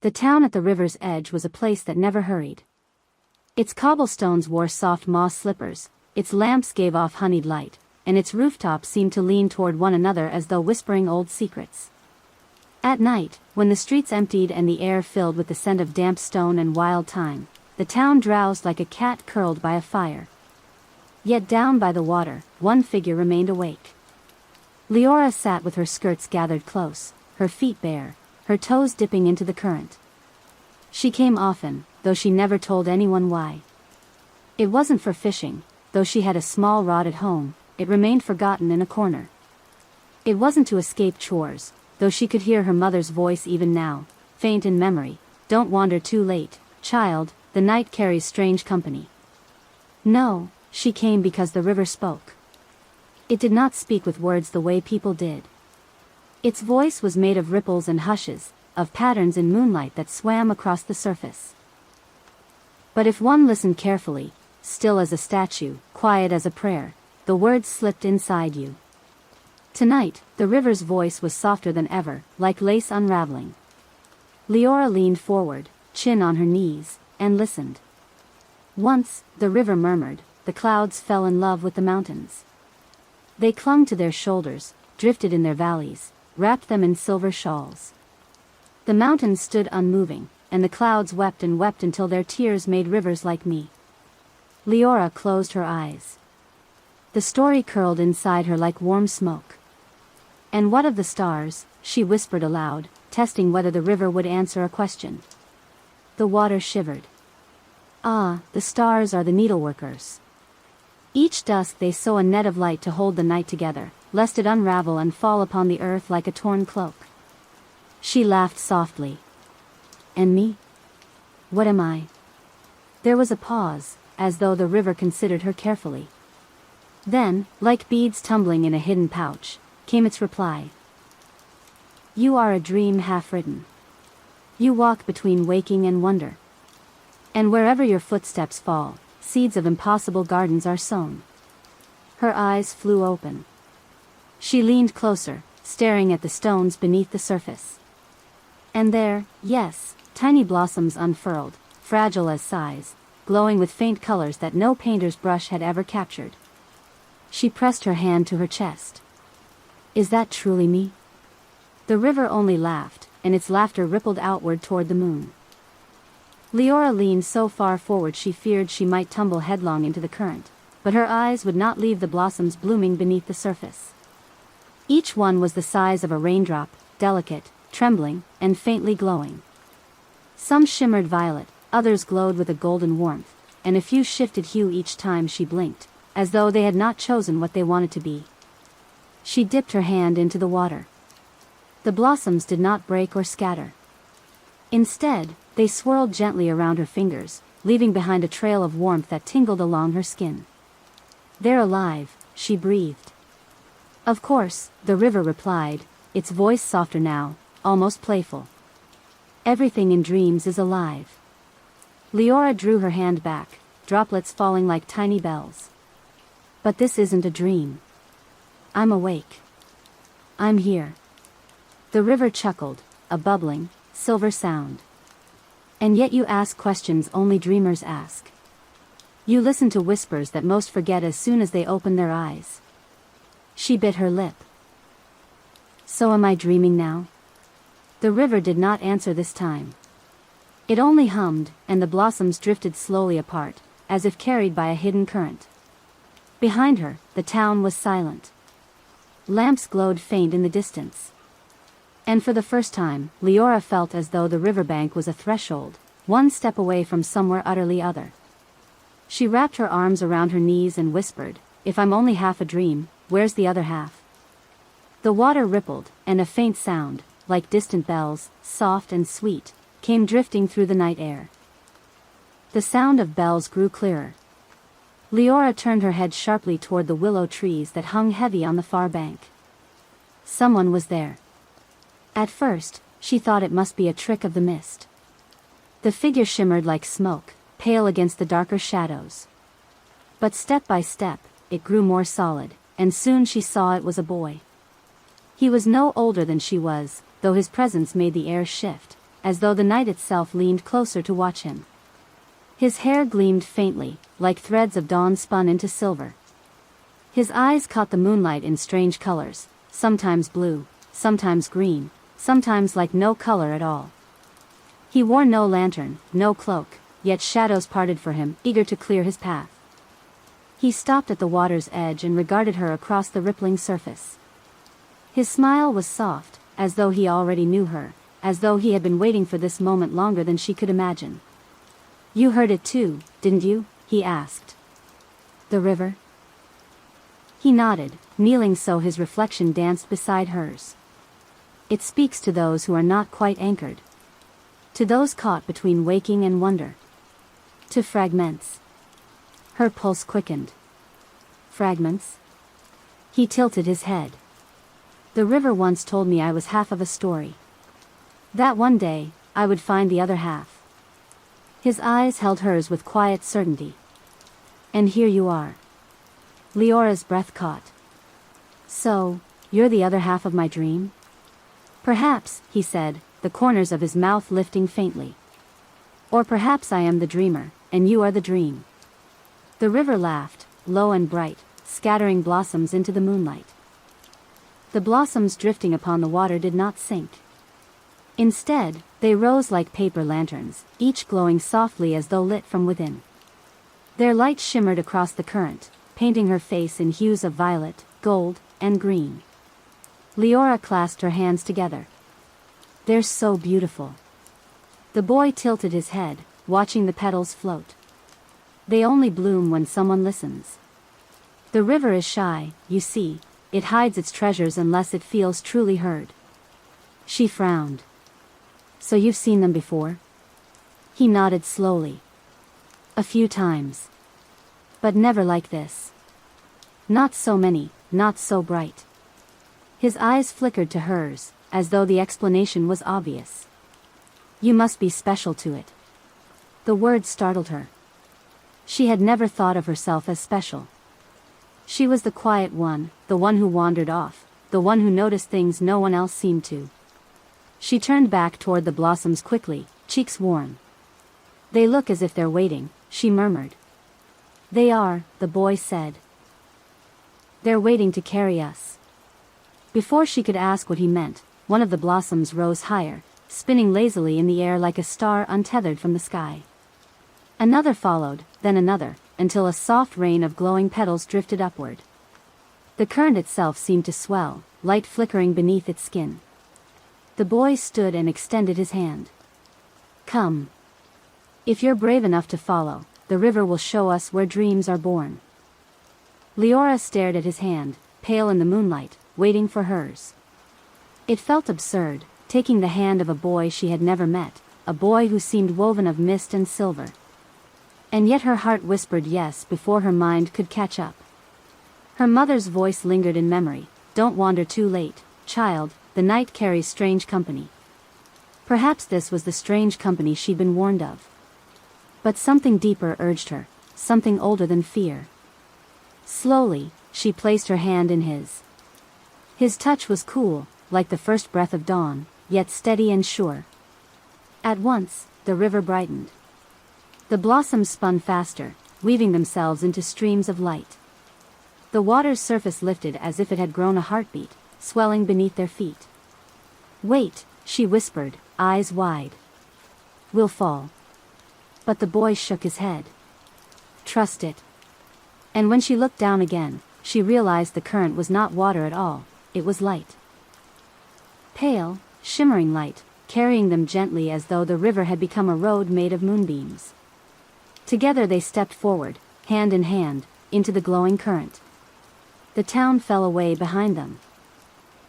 The town at the river's edge was a place that never hurried. Its cobblestones wore soft moss slippers, its lamps gave off honeyed light, and its rooftops seemed to lean toward one another as though whispering old secrets. At night, when the streets emptied and the air filled with the scent of damp stone and wild thyme, the town drowsed like a cat curled by a fire. Yet down by the water, one figure remained awake. Liora sat with her skirts gathered close, her feet bare, her toes dipping into the current. She came often, though she never told anyone why. It wasn't for fishing, though she had a small rod at home, it remained forgotten in a corner. It wasn't to escape chores, though she could hear her mother's voice even now, faint in memory. Don't wander too late, child, the night carries strange company. No, she came because the river spoke. It did not speak with words the way people did. Its voice was made of ripples and hushes, of patterns in moonlight that swam across the surface. But if one listened carefully, still as a statue, quiet as a prayer, the words slipped inside you. Tonight, the river's voice was softer than ever, like lace unraveling. Liora leaned forward, chin on her knees, and listened. Once, the river murmured, the clouds fell in love with the mountains. They clung to their shoulders, drifted in their valleys, wrapped them in silver shawls. The mountains stood unmoving, and the clouds wept and wept until their tears made rivers like me. Liora closed her eyes. The story curled inside her like warm smoke. And what of the stars, she whispered aloud, testing whether the river would answer a question. The water shivered. Ah, the stars are the needleworkers. Each dusk they sew a net of light to hold the night together, lest it unravel and fall upon the earth like a torn cloak. She laughed softly. And me? What am I? There was a pause, as though the river considered her carefully. Then, like beads tumbling in a hidden pouch, came its reply. You are a dream half-written. You walk between waking and wonder. And wherever your footsteps fall, seeds of impossible gardens are sown. Her eyes flew open. She leaned closer, staring at the stones beneath the surface. And there, yes, tiny blossoms unfurled, fragile as sighs, glowing with faint colors that no painter's brush had ever captured. She pressed her hand to her chest. Is that truly me? The river only laughed, and its laughter rippled outward toward the moon. Liora leaned so far forward she feared she might tumble headlong into the current, but her eyes would not leave the blossoms blooming beneath the surface. Each one was the size of a raindrop, delicate, trembling, and faintly glowing. Some shimmered violet, others glowed with a golden warmth, and a few shifted hue each time she blinked, as though they had not chosen what they wanted to be. She dipped her hand into the water. The blossoms did not break or scatter. Instead, they swirled gently around her fingers, leaving behind a trail of warmth that tingled along her skin. They're alive, she breathed. Of course, the river replied, its voice softer now, almost playful. Everything in dreams is alive. Liora drew her hand back, droplets falling like tiny bells. But this isn't a dream. I'm awake. I'm here. The river chuckled, a bubbling, silver sound. And yet you ask questions only dreamers ask. You listen to whispers that most forget as soon as they open their eyes. She bit her lip. So am I dreaming now? The river did not answer this time. It only hummed, and the blossoms drifted slowly apart, as if carried by a hidden current. Behind her, the town was silent. Lamps glowed faint in the distance. And for the first time, Liora felt as though the riverbank was a threshold, one step away from somewhere utterly other. She wrapped her arms around her knees and whispered, if I'm only half a dream, where's the other half? The water rippled, and a faint sound, like distant bells, soft and sweet, came drifting through the night air. The sound of bells grew clearer. Liora turned her head sharply toward the willow trees that hung heavy on the far bank. Someone was there. At first, she thought it must be a trick of the mist. The figure shimmered like smoke, pale against the darker shadows. But step by step, it grew more solid, and soon she saw it was a boy. He was no older than she was, though his presence made the air shift, as though the night itself leaned closer to watch him. His hair gleamed faintly, like threads of dawn spun into silver. His eyes caught the moonlight in strange colors, sometimes blue, sometimes green, sometimes like no color at all. He wore no lantern, no cloak, yet shadows parted for him, eager to clear his path. He stopped at the water's edge and regarded her across the rippling surface. His smile was soft, as though he already knew her, as though he had been waiting for this moment longer than she could imagine. "You heard it too, didn't you?" he asked. "The river?" He nodded, kneeling so his reflection danced beside hers. "It speaks to those who are not quite anchored. To those caught between waking and wonder. To fragments." Her pulse quickened. "Fragments?" He tilted his head. "The river once told me I was half of a story. That one day, I would find the other half." His eyes held hers with quiet certainty. "And here you are." Leora's breath caught. "So, you're the other half of my dream?" "Perhaps," he said, the corners of his mouth lifting faintly. "Or perhaps I am the dreamer, and you are the dream." The river laughed, low and bright, scattering blossoms into the moonlight. The blossoms drifting upon the water did not sink. Instead, they rose like paper lanterns, each glowing softly as though lit from within. Their light shimmered across the current, painting her face in hues of violet, gold, and green. Liora clasped her hands together. "They're so beautiful." The boy tilted his head, watching the petals float. "They only bloom when someone listens. The river is shy, you see, it hides its treasures unless it feels truly heard." She frowned. "So you've seen them before?" He nodded slowly. "A few times. But never like this. Not so many, not so bright." His eyes flickered to hers, as though the explanation was obvious. "You must be special to it." The word startled her. She had never thought of herself as special. She was the quiet one, the one who wandered off, the one who noticed things no one else seemed to. She turned back toward the blossoms quickly, cheeks warm. "They look as if they're waiting," she murmured. "They are," the boy said. "They're waiting to carry us." Before she could ask what he meant, one of the blossoms rose higher, spinning lazily in the air like a star untethered from the sky. Another followed, then another, until a soft rain of glowing petals drifted upward. The current itself seemed to swell, light flickering beneath its skin. The boy stood and extended his hand. "Come. If you're brave enough to follow, the river will show us where dreams are born." Liora stared at his hand, pale in the moonlight, waiting for hers. It felt absurd, taking the hand of a boy she had never met, a boy who seemed woven of mist and silver. And yet her heart whispered yes before her mind could catch up. Her mother's voice lingered in memory. "Don't wander too late, child, the night carries strange company." Perhaps this was the strange company she'd been warned of. But something deeper urged her, something older than fear. Slowly, she placed her hand in his. His touch was cool, like the first breath of dawn, yet steady and sure. At once, the river brightened. The blossoms spun faster, weaving themselves into streams of light. The water's surface lifted as if it had grown a heartbeat, swelling beneath their feet. "Wait," she whispered, eyes wide. "We'll fall." But the boy shook his head. "Trust it." And when she looked down again, she realized the current was not water at all, it was light. Pale, shimmering light, carrying them gently as though the river had become a road made of moonbeams. Together they stepped forward, hand in hand, into the glowing current. The town fell away behind them.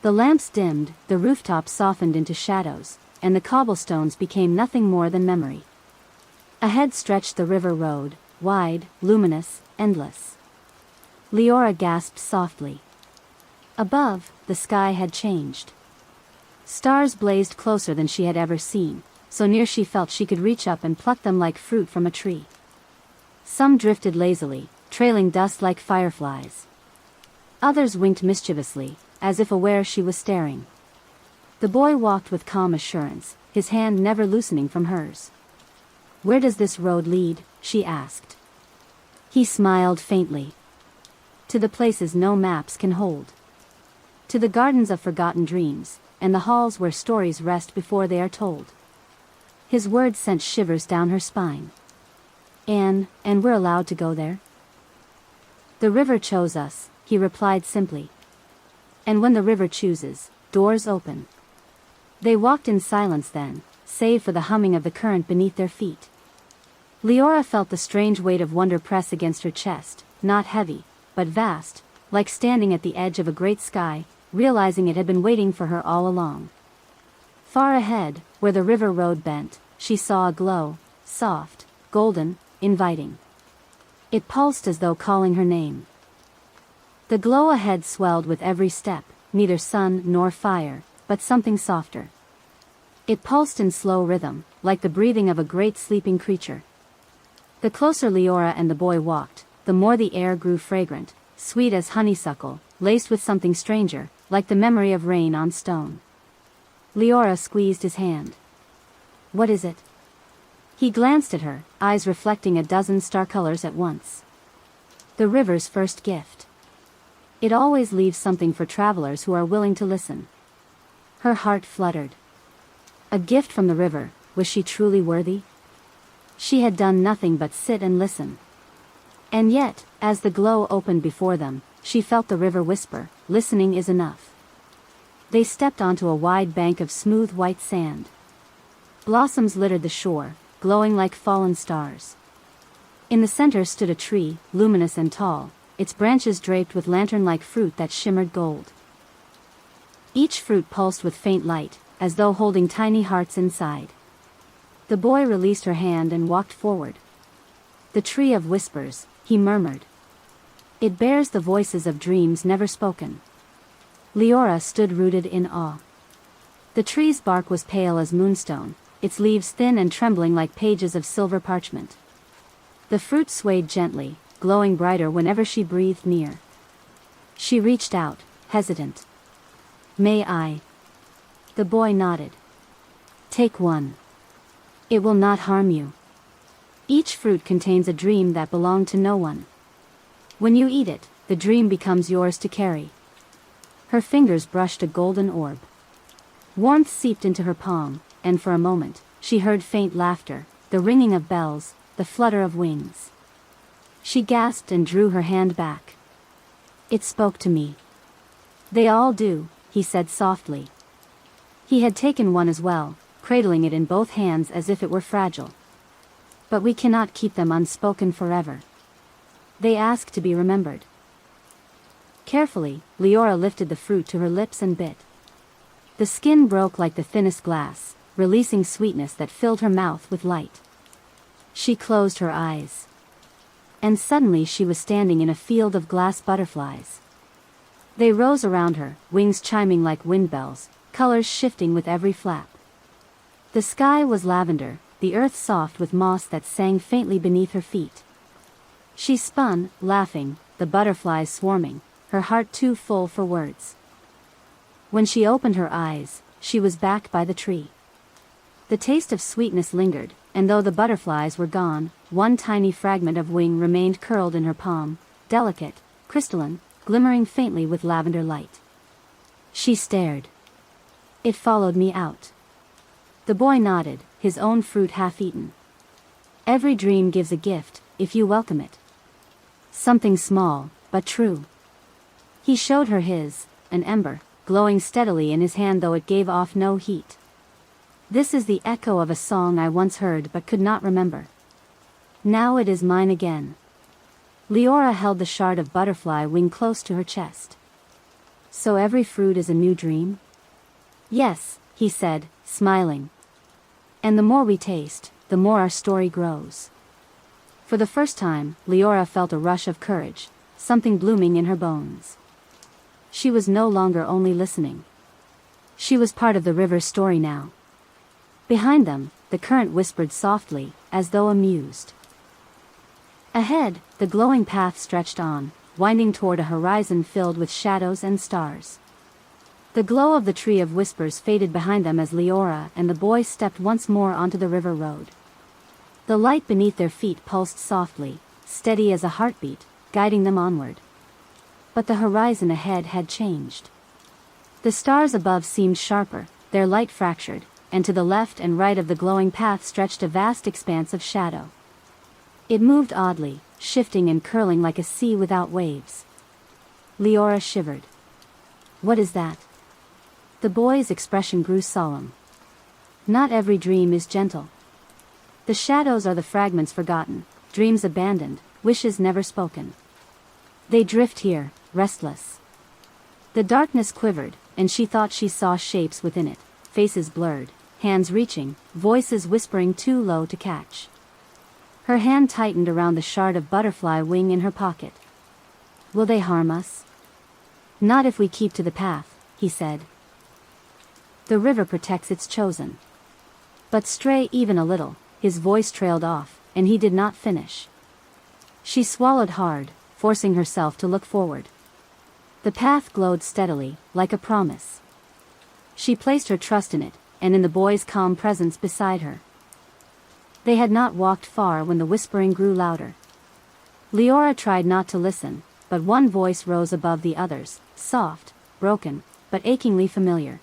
The lamps dimmed, the rooftops softened into shadows, and the cobblestones became nothing more than memory. Ahead stretched the river road, wide, luminous, endless. Liora gasped softly. Above, the sky had changed. Stars blazed closer than she had ever seen, so near she felt she could reach up and pluck them like fruit from a tree. Some drifted lazily, trailing dust like fireflies. Others winked mischievously, as if aware she was staring. The boy walked with calm assurance, his hand never loosening from hers. "Where does this road lead?" she asked. He smiled faintly. "To the places no maps can hold. To the gardens of forgotten dreams, and the halls where stories rest before they are told." His words sent shivers down her spine. And we're allowed to go there?" "The river chose us," he replied simply. "And when the river chooses, doors open." They walked in silence then, save for the humming of the current beneath their feet. Liora felt the strange weight of wonder press against her chest, not heavy, but vast, like standing at the edge of a great sky, realizing it had been waiting for her all along. Far ahead, where the river road bent, she saw a glow, soft, golden, inviting. It pulsed as though calling her name. The glow ahead swelled with every step, neither sun nor fire, but something softer. It pulsed in slow rhythm, like the breathing of a great sleeping creature. The closer Liora and the boy walked, the more the air grew fragrant, sweet as honeysuckle, laced with something stranger, like the memory of rain on stone. Liora squeezed his hand. "What is it?" He glanced at her, eyes reflecting a dozen star colors at once. "The river's first gift. It always leaves something for travelers who are willing to listen." Her heart fluttered. A gift from the river, was she truly worthy? She had done nothing but sit and listen. And yet, as the glow opened before them, she felt the river whisper, "Listening is enough." They stepped onto a wide bank of smooth white sand. Blossoms littered the shore, glowing like fallen stars. In the center stood a tree, luminous and tall, its branches draped with lantern-like fruit that shimmered gold. Each fruit pulsed with faint light, as though holding tiny hearts inside. The boy released her hand and walked forward. "The tree of whispers," he murmured. "It bears the voices of dreams never spoken." Liora stood rooted in awe. The tree's bark was pale as moonstone, its leaves thin and trembling like pages of silver parchment. The fruit swayed gently, glowing brighter whenever she breathed near. She reached out, hesitant. "May I?" The boy nodded. "Take one. It will not harm you. Each fruit contains a dream that belonged to no one. When you eat it, the dream becomes yours to carry." Her fingers brushed a golden orb. Warmth seeped into her palm, and for a moment, she heard faint laughter, the ringing of bells, the flutter of wings. She gasped and drew her hand back. "It spoke to me." "They all do," he said softly. He had taken one as well, cradling it in both hands as if it were fragile. "But we cannot keep them unspoken forever. They ask to be remembered." Carefully, Liora lifted the fruit to her lips and bit. The skin broke like the thinnest glass, releasing sweetness that filled her mouth with light. She closed her eyes. And suddenly she was standing in a field of glass butterflies. They rose around her, wings chiming like wind bells, colors shifting with every flap. The sky was lavender, the earth soft with moss that sang faintly beneath her feet. She spun, laughing, the butterflies swarming, her heart too full for words. When she opened her eyes, she was back by the tree. The taste of sweetness lingered, and though the butterflies were gone, one tiny fragment of wing remained curled in her palm, delicate, crystalline, glimmering faintly with lavender light. She stared. "It followed me out." The boy nodded, his own fruit half-eaten. "Every dream gives a gift, if you welcome it. Something small, but true." He showed her his, an ember, glowing steadily in his hand though it gave off no heat. "This is the echo of a song I once heard but could not remember. Now it is mine again." Liora held the shard of butterfly wing close to her chest. "So every fruit is a new dream?" "Yes," he said, smiling. "And the more we taste, the more our story grows." For the first time, Liora felt a rush of courage, something blooming in her bones. She was no longer only listening. She was part of the river's story now. Behind them, the current whispered softly, as though amused. Ahead, the glowing path stretched on, winding toward a horizon filled with shadows and stars. The glow of the Tree of Whispers faded behind them as Liora and the boy stepped once more onto the river road. The light beneath their feet pulsed softly, steady as a heartbeat, guiding them onward. But the horizon ahead had changed. The stars above seemed sharper, their light fractured, and to the left and right of the glowing path stretched a vast expanse of shadow. It moved oddly, shifting and curling like a sea without waves. Liora shivered. "What is that?" The boy's expression grew solemn. "Not every dream is gentle. The shadows are the fragments forgotten, dreams abandoned, wishes never spoken. They drift here, restless." The darkness quivered, and she thought she saw shapes within it, faces blurred, hands reaching, voices whispering too low to catch. Her hand tightened around the shard of butterfly wing in her pocket. "Will they harm us?" "Not if we keep to the path," he said. "The river protects its chosen." But stray even a little, his voice trailed off, and he did not finish. She swallowed hard, forcing herself to look forward. The path glowed steadily, like a promise. She placed her trust in it, and in the boy's calm presence beside her. They had not walked far when the whispering grew louder. Liora tried not to listen, but one voice rose above the others, soft, broken, but achingly familiar.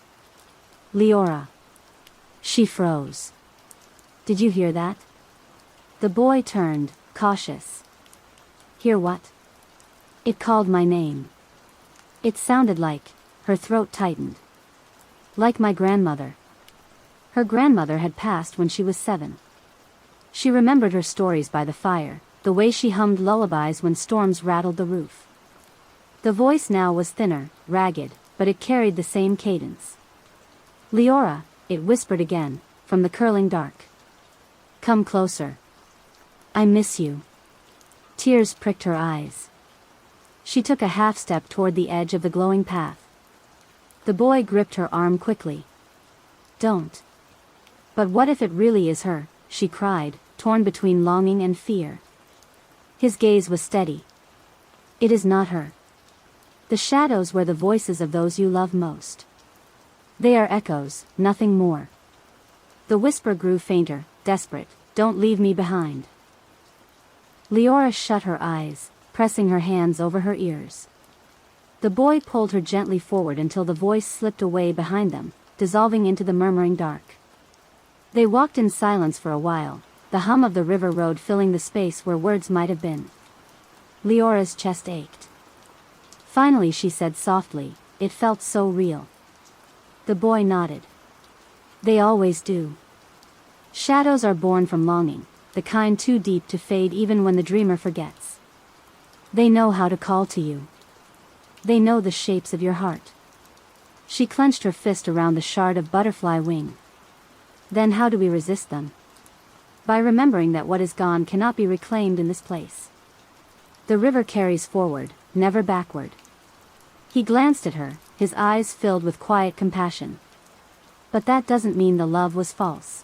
"Liora." She froze. "Did you hear that?" The boy turned, cautious. "Hear what?" "It called my name." It sounded like, her throat tightened. "Like my grandmother." Her grandmother had passed when she was 7. She remembered her stories by the fire, the way she hummed lullabies when storms rattled the roof. The voice now was thinner, ragged, but it carried the same cadence. "Liora," it whispered again, from the curling dark. "Come closer. I miss you." Tears pricked her eyes. She took a half step toward the edge of the glowing path. The boy gripped her arm quickly. "Don't." "But what if it really is her?" she cried, torn between longing and fear. His gaze was steady. "It is not her. The shadows were the voices of those you love most. They are echoes, nothing more." The whisper grew fainter, desperate. "Don't leave me behind." Liora shut her eyes, pressing her hands over her ears. The boy pulled her gently forward until the voice slipped away behind them, dissolving into the murmuring dark. They walked in silence for a while, the hum of the river road filling the space where words might have been. Leora's chest ached. Finally she said softly, it felt so real. The boy nodded. "They always do. Shadows are born from longing, the kind too deep to fade even when the dreamer forgets. They know how to call to you. They know the shapes of your heart." She clenched her fist around the shard of butterfly wing. "Then how do we resist them?" "By remembering that what is gone cannot be reclaimed in this place. The river carries forward, never backward." He glanced at her, his eyes filled with quiet compassion. "But that doesn't mean the love was false.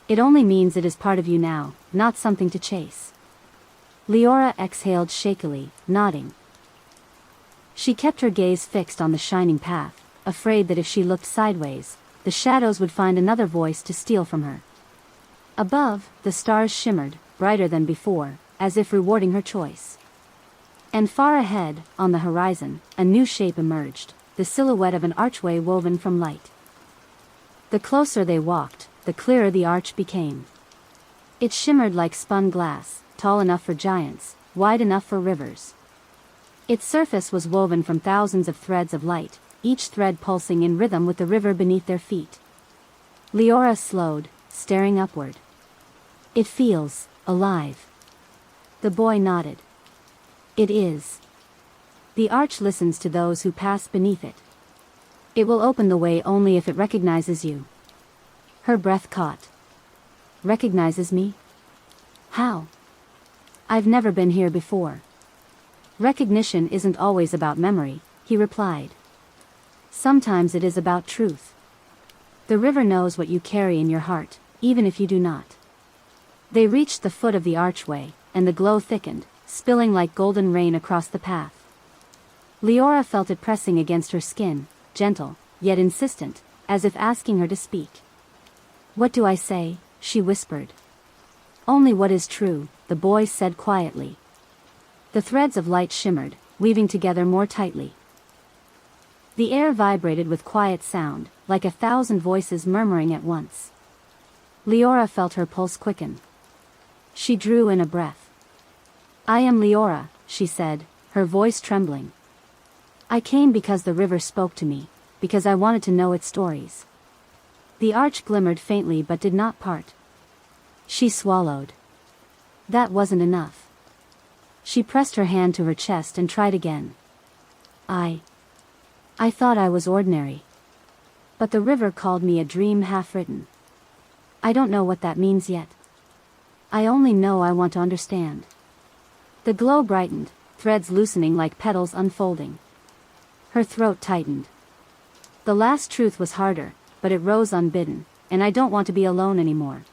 It only means it is part of you now, not something to chase." Liora exhaled shakily, nodding. She kept her gaze fixed on the shining path, afraid that if she looked sideways, the shadows would find another voice to steal from her. Above, the stars shimmered, brighter than before, as if rewarding her choice. And far ahead, on the horizon, a new shape emerged, the silhouette of an archway woven from light. The closer they walked, the clearer the arch became. It shimmered like spun glass, tall enough for giants, wide enough for rivers. Its surface was woven from thousands of threads of light, each thread pulsing in rhythm with the river beneath their feet. Liora slowed, staring upward. "It feels alive." The boy nodded. "It is. The arch listens to those who pass beneath it. It will open the way only if it recognizes you." Her breath caught. "Recognizes me? How? I've never been here before." "Recognition isn't always about memory," he replied. "Sometimes it is about truth. The river knows what you carry in your heart, even if you do not." They reached the foot of the archway, and the glow thickened, spilling like golden rain across the path. Liora felt it pressing against her skin, gentle, yet insistent, as if asking her to speak. "What do I say?" she whispered. "Only what is true," the boy said quietly. The threads of light shimmered, weaving together more tightly. The air vibrated with quiet sound, like 1,000 voices murmuring at once. Liora felt her pulse quicken. She drew in a breath. "I am Liora," she said, her voice trembling. "I came because the river spoke to me, because I wanted to know its stories." The arch glimmered faintly but did not part. She swallowed. That wasn't enough. She pressed her hand to her chest and tried again. I thought I was ordinary. But the river called me a dream half-written. I don't know what that means yet. I only know I want to understand." The glow brightened, threads loosening like petals unfolding. Her throat tightened. The last truth was harder, but it rose unbidden, and I don't want to be alone anymore.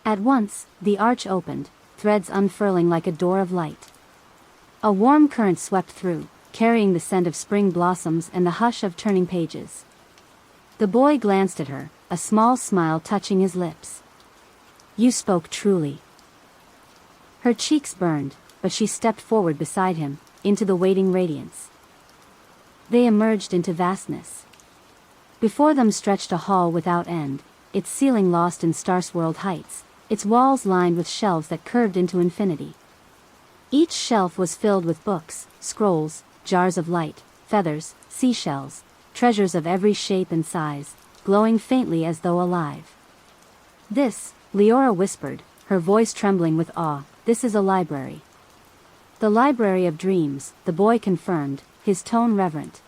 At once, the arch opened, threads unfurling like a door of light. A warm current swept through, carrying the scent of spring blossoms and the hush of turning pages. The boy glanced at her, a small smile touching his lips. "You spoke truly." Her cheeks burned, but she stepped forward beside him, into the waiting radiance. They emerged into vastness. Before them stretched a hall without end, its ceiling lost in star-swirled heights, its walls lined with shelves that curved into infinity. Each shelf was filled with books, scrolls, jars of light, feathers, seashells, treasures of every shape and size, glowing faintly as though alive. "This," Liora whispered, her voice trembling with awe, "this is a library." "The library of dreams," the boy confirmed, his tone reverent.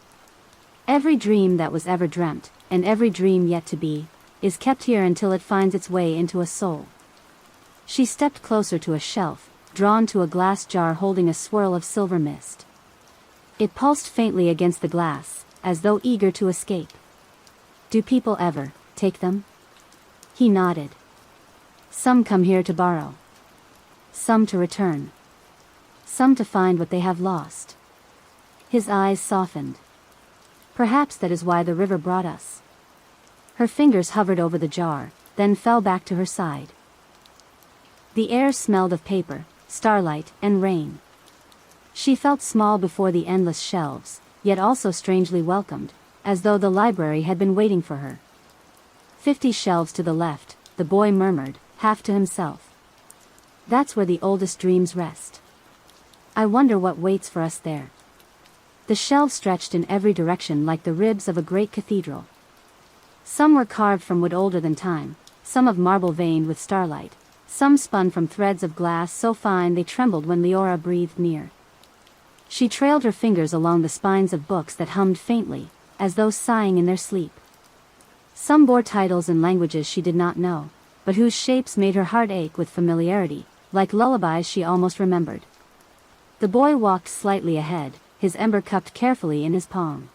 "Every dream that was ever dreamt, and every dream yet to be, is kept here until it finds its way into a soul." She stepped closer to a shelf, drawn to a glass jar holding a swirl of silver mist. It pulsed faintly against the glass, as though eager to escape. "Do people ever take them?" He nodded. "Some come here to borrow. Some to return. Some to find what they have lost." His eyes softened. "Perhaps that is why the river brought us." Her fingers hovered over the jar, then fell back to her side. The air smelled of paper, starlight, and rain. She felt small before the endless shelves, yet also strangely welcomed, as though the library had been waiting for her. 50 shelves to the left, the boy murmured, half to himself. "That's where the oldest dreams rest. I wonder what waits for us there." The shelves stretched in every direction like the ribs of a great cathedral. Some were carved from wood older than time, some of marble veined with starlight, some spun from threads of glass so fine they trembled when Liora breathed near. She trailed her fingers along the spines of books that hummed faintly, as though sighing in their sleep. Some bore titles in languages she did not know, but whose shapes made her heart ache with familiarity, like lullabies she almost remembered. The boy walked slightly ahead, his ember cupped carefully in his palm.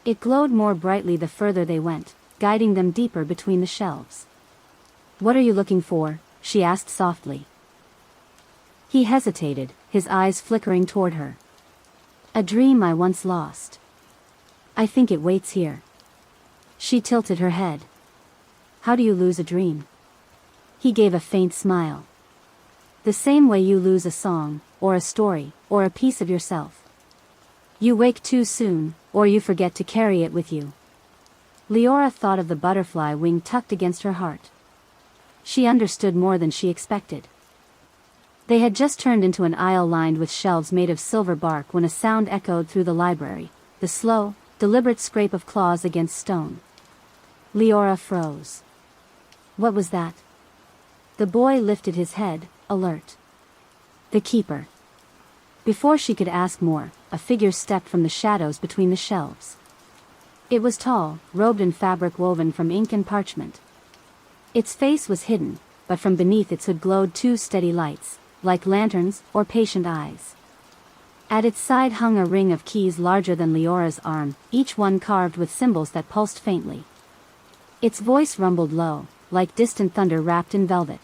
It glowed more brightly the further they went, guiding them deeper between the shelves. "What are you looking for?" she asked softly. He hesitated, his eyes flickering toward her. "A dream I once lost. I think it waits here." She tilted her head. "How do you lose a dream?" He gave a faint smile. "The same way you lose a song, or a story, or a piece of yourself. You wake too soon, or you forget to carry it with you." Liora thought of the butterfly wing tucked against her heart. She understood more than she expected. They had just turned into an aisle lined with shelves made of silver bark when a sound echoed through the library, the slow, deliberate scrape of claws against stone. Liora froze. What was that? The boy lifted his head, alert. The keeper. Before she could ask more, a figure stepped from the shadows between the shelves. It was tall, robed in fabric woven from ink and parchment. Its face was hidden, but from beneath its hood glowed two steady lights, like lanterns or patient eyes. At its side hung a ring of keys larger than Liora's arm, each one carved with symbols that pulsed faintly. Its voice rumbled low, like distant thunder wrapped in velvet.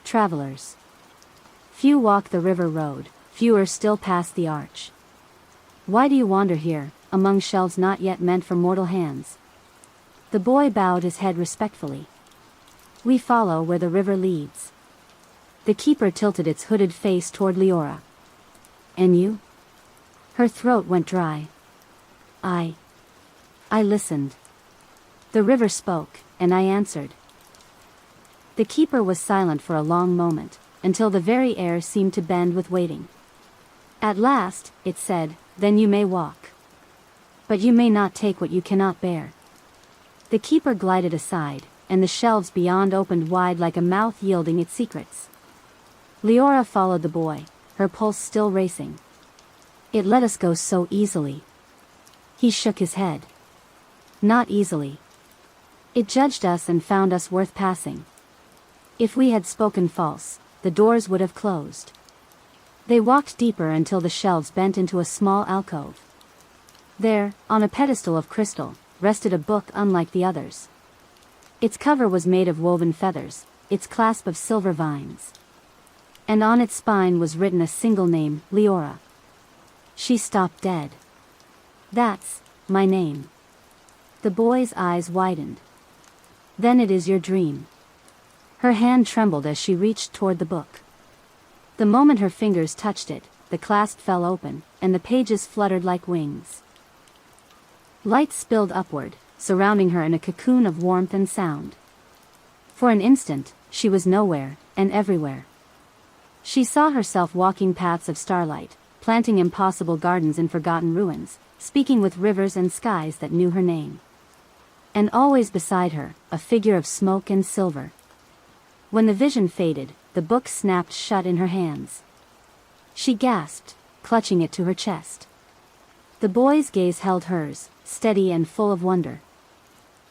Travelers. Few walk the river road, fewer still pass the arch. Why do you wander here? among shelves not yet meant for mortal hands. The boy bowed his head respectfully. We follow where the river leads. The keeper tilted its hooded face toward Liora. And you? Her throat went dry. I listened. The river spoke, and I answered. The keeper was silent for a long moment, until the very air seemed to bend with waiting. At last, it said, "Then you may walk. But you may not take what you cannot bear." The keeper glided aside, and the shelves beyond opened wide like a mouth yielding its secrets. Liora followed the boy, her pulse still racing. It let us go so easily. He shook his head. Not easily. It judged us and found us worth passing. If we had spoken false, the doors would have closed. They walked deeper until the shelves bent into a small alcove. There, on a pedestal of crystal, rested a book unlike the others. Its cover was made of woven feathers, its clasp of silver vines. And on its spine was written a single name, Liora. She stopped dead. That's my name. The boy's eyes widened. Then it is your dream. Her hand trembled as she reached toward the book. The moment her fingers touched it, the clasp fell open, and the pages fluttered like wings. Light spilled upward, surrounding her in a cocoon of warmth and sound. For an instant, she was nowhere, and everywhere. She saw herself walking paths of starlight, planting impossible gardens in forgotten ruins, speaking with rivers and skies that knew her name. And always beside her, a figure of smoke and silver. When the vision faded, the book snapped shut in her hands. She gasped, clutching it to her chest. The boy's gaze held hers, steady and full of wonder.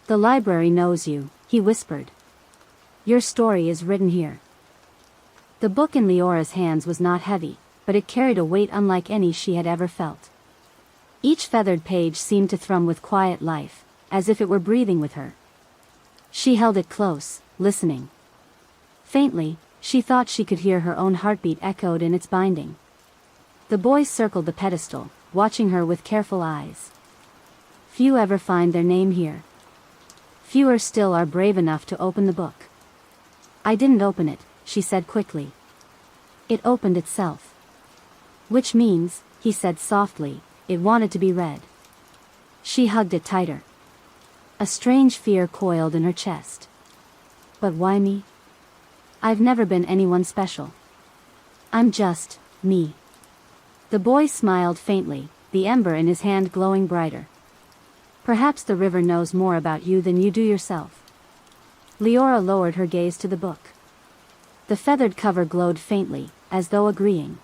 "The library knows you," he whispered. "Your story is written here." The book in Liora's hands was not heavy, but it carried a weight unlike any she had ever felt. Each feathered page seemed to thrum with quiet life, as if it were breathing with her. She held it close, listening. Faintly, she thought she could hear her own heartbeat echoed in its binding. The boy circled the pedestal, watching her with careful eyes. Few ever find their name here. Fewer still are brave enough to open the book. "I didn't open it," she said quickly. "It opened itself." "Which means," he said softly, "it wanted to be read." She hugged it tighter. A strange fear coiled in her chest. But why me? I've never been anyone special. I'm just me. The boy smiled faintly, the ember in his hand glowing brighter. "Perhaps the river knows more about you than you do yourself." Liora lowered her gaze to the book. The feathered cover glowed faintly, as though agreeing.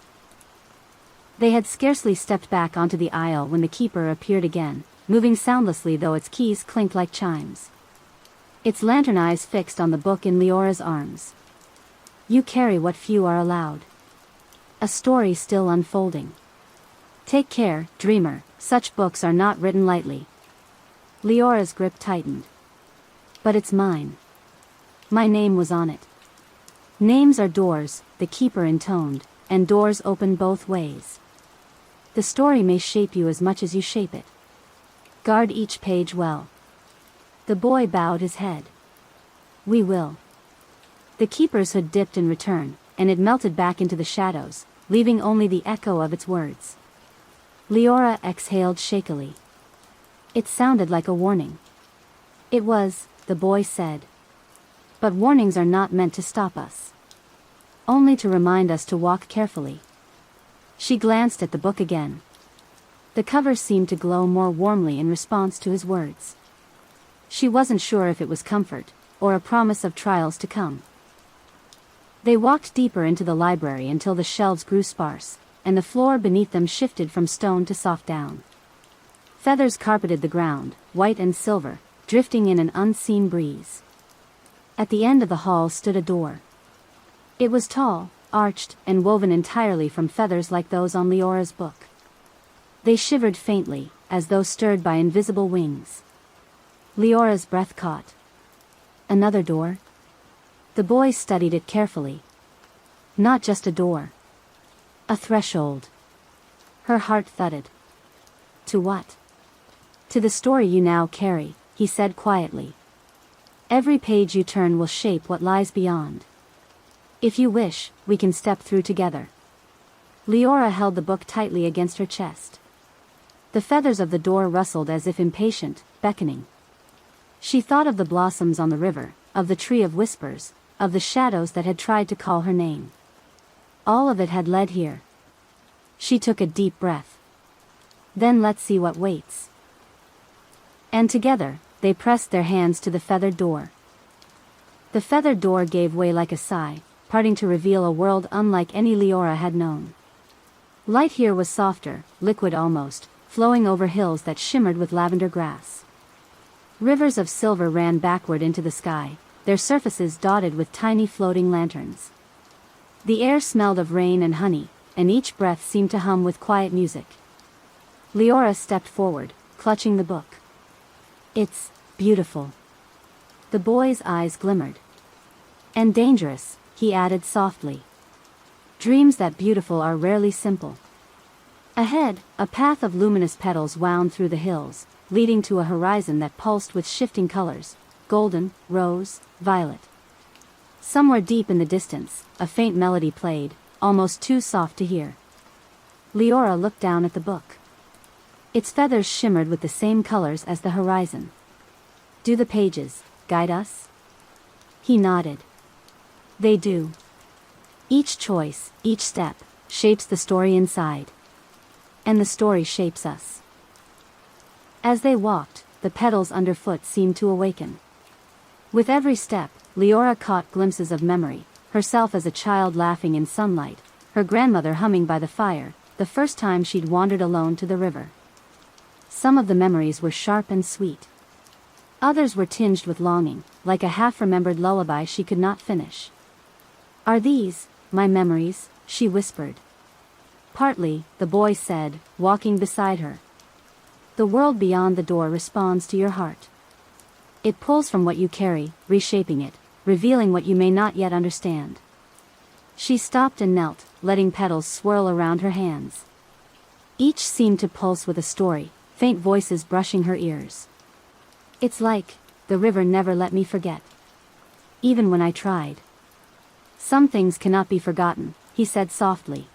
They had scarcely stepped back onto the aisle when the keeper appeared again, moving soundlessly though its keys clinked like chimes. Its lantern eyes fixed on the book in Liora's arms. "You carry what few are allowed. A story still unfolding. Take care, dreamer, such books are not written lightly." Liora's grip tightened. "But it's mine. My name was on it." "Names are doors," the keeper intoned, "and doors open both ways. The story may shape you as much as you shape it. Guard each page well." The boy bowed his head. "We will." The keeper's hood dipped in return, and it melted back into the shadows, leaving only the echo of its words. Liora exhaled shakily. It sounded like a warning. "It was," the boy said. "But warnings are not meant to stop us. Only to remind us to walk carefully." She glanced at the book again. The cover seemed to glow more warmly in response to his words. She wasn't sure if it was comfort, or a promise of trials to come. They walked deeper into the library until the shelves grew sparse, and the floor beneath them shifted from stone to soft down. Feathers carpeted the ground, white and silver, drifting in an unseen breeze. At the end of the hall stood a door. It was tall, arched, and woven entirely from feathers like those on Liora's book. They shivered faintly, as though stirred by invisible wings. Liora's breath caught. Another door? The boy studied it carefully. Not just a door. A threshold. Her heart thudded. To what? To the story you now carry, he said quietly. Every page you turn will shape what lies beyond. If you wish, we can step through together. Liora held the book tightly against her chest. The feathers of the door rustled as if impatient, beckoning. She thought of the blossoms on the river, of the tree of whispers, of the shadows that had tried to call her name. All of it had led here. She took a deep breath. Then let's see what waits. And together, they pressed their hands to the feathered door. The feathered door gave way like a sigh, parting to reveal a world unlike any Liora had known. Light here was softer, liquid almost, flowing over hills that shimmered with lavender grass. Rivers of silver ran backward into the sky, their surfaces dotted with tiny floating lanterns. The air smelled of rain and honey, and each breath seemed to hum with quiet music. Liora stepped forward, clutching the book. It's beautiful. The boy's eyes glimmered. And dangerous, he added softly. Dreams that beautiful are rarely simple. Ahead, a path of luminous petals wound through the hills, leading to a horizon that pulsed with shifting colors, golden, rose, violet. Somewhere deep in the distance, a faint melody played, almost too soft to hear. Liora looked down at the book. Its feathers shimmered with the same colors as the horizon. Do the pages guide us? He nodded. They do. Each choice, each step, shapes the story inside. And the story shapes us. As they walked, the petals underfoot seemed to awaken. With every step, Liora caught glimpses of memory, herself as a child laughing in sunlight, her grandmother humming by the fire, the first time she'd wandered alone to the river. Some of the memories were sharp and sweet. Others were tinged with longing, like a half-remembered lullaby she could not finish. Are these my memories? She whispered. Partly, the boy said, walking beside her. The world beyond the door responds to your heart. It pulls from what you carry, reshaping it, revealing what you may not yet understand. She stopped and knelt, letting petals swirl around her hands. Each seemed to pulse with a story, faint voices brushing her ears. It's like, the river never let me forget. Even when I tried. Some things cannot be forgotten, he said softly.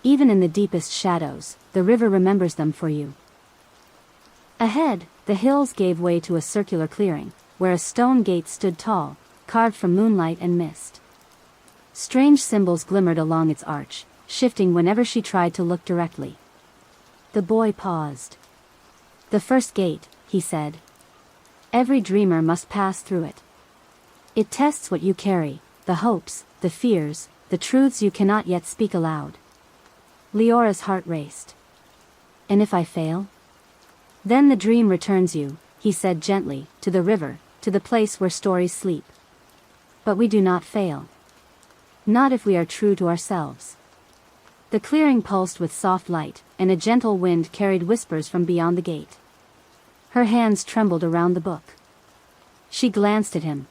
Even in the deepest shadows, the river remembers them for you. Ahead, the hills gave way to a circular clearing, where a stone gate stood tall, carved from moonlight and mist. Strange symbols glimmered along its arch, shifting whenever she tried to look directly. The boy paused. The first gate, he said. Every dreamer must pass through it. It tests what you carry, the hopes, the fears, the truths you cannot yet speak aloud. Liora's heart raced. And if I fail? Then the dream returns you, he said gently, to the river, to the place where stories sleep. But we do not fail. Not if we are true to ourselves. The clearing pulsed with soft light, and a gentle wind carried whispers from beyond the gate. Her hands trembled around the book. She glanced at him.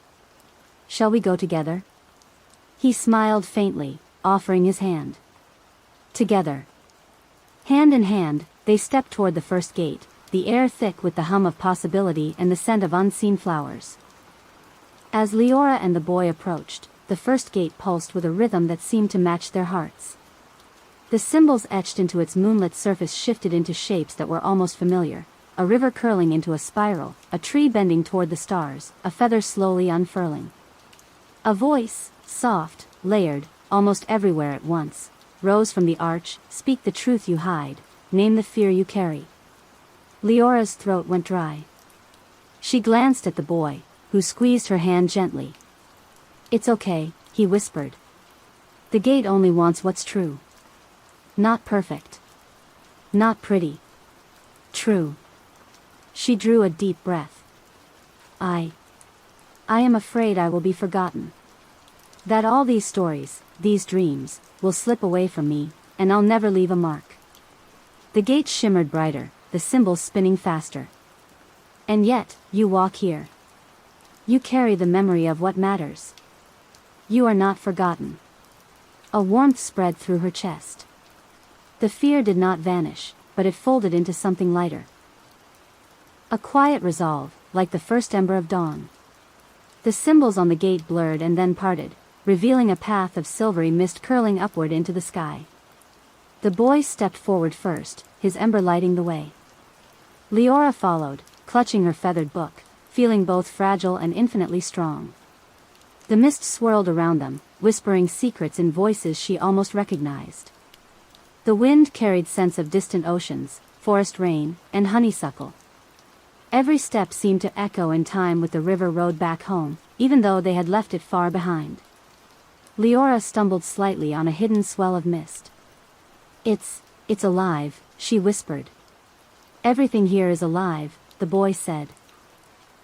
Shall we go together? He smiled faintly, offering his hand. Together. Hand in hand, they stepped toward the first gate, the air thick with the hum of possibility and the scent of unseen flowers. As Liora and the boy approached, the first gate pulsed with a rhythm that seemed to match their hearts. The symbols etched into its moonlit surface shifted into shapes that were almost familiar, a river curling into a spiral, a tree bending toward the stars, a feather slowly unfurling. A voice, soft, layered, almost everywhere at once, rose from the arch. Speak the truth you hide, name the fear you carry. Liora's throat went dry. She glanced at the boy, who squeezed her hand gently. It's okay, he whispered. The gate only wants what's true. Not perfect. Not pretty. True. She drew a deep breath. I am afraid I will be forgotten. That all these stories, these dreams, will slip away from me, and I'll never leave a mark. The gate shimmered brighter, the symbols spinning faster. And yet, you walk here. You carry the memory of what matters. You are not forgotten. A warmth spread through her chest. The fear did not vanish, but it folded into something lighter. A quiet resolve, like the first ember of dawn. The symbols on the gate blurred and then parted, revealing a path of silvery mist curling upward into the sky. The boy stepped forward first, his ember lighting the way. Liora followed, clutching her feathered book, feeling both fragile and infinitely strong. The mist swirled around them, whispering secrets in voices she almost recognized. The wind carried scents of distant oceans, forest rain, and honeysuckle. Every step seemed to echo in time with the river road back home, even though they had left it far behind. Liora stumbled slightly on a hidden swell of mist. It's alive, she whispered. Everything here is alive, the boy said.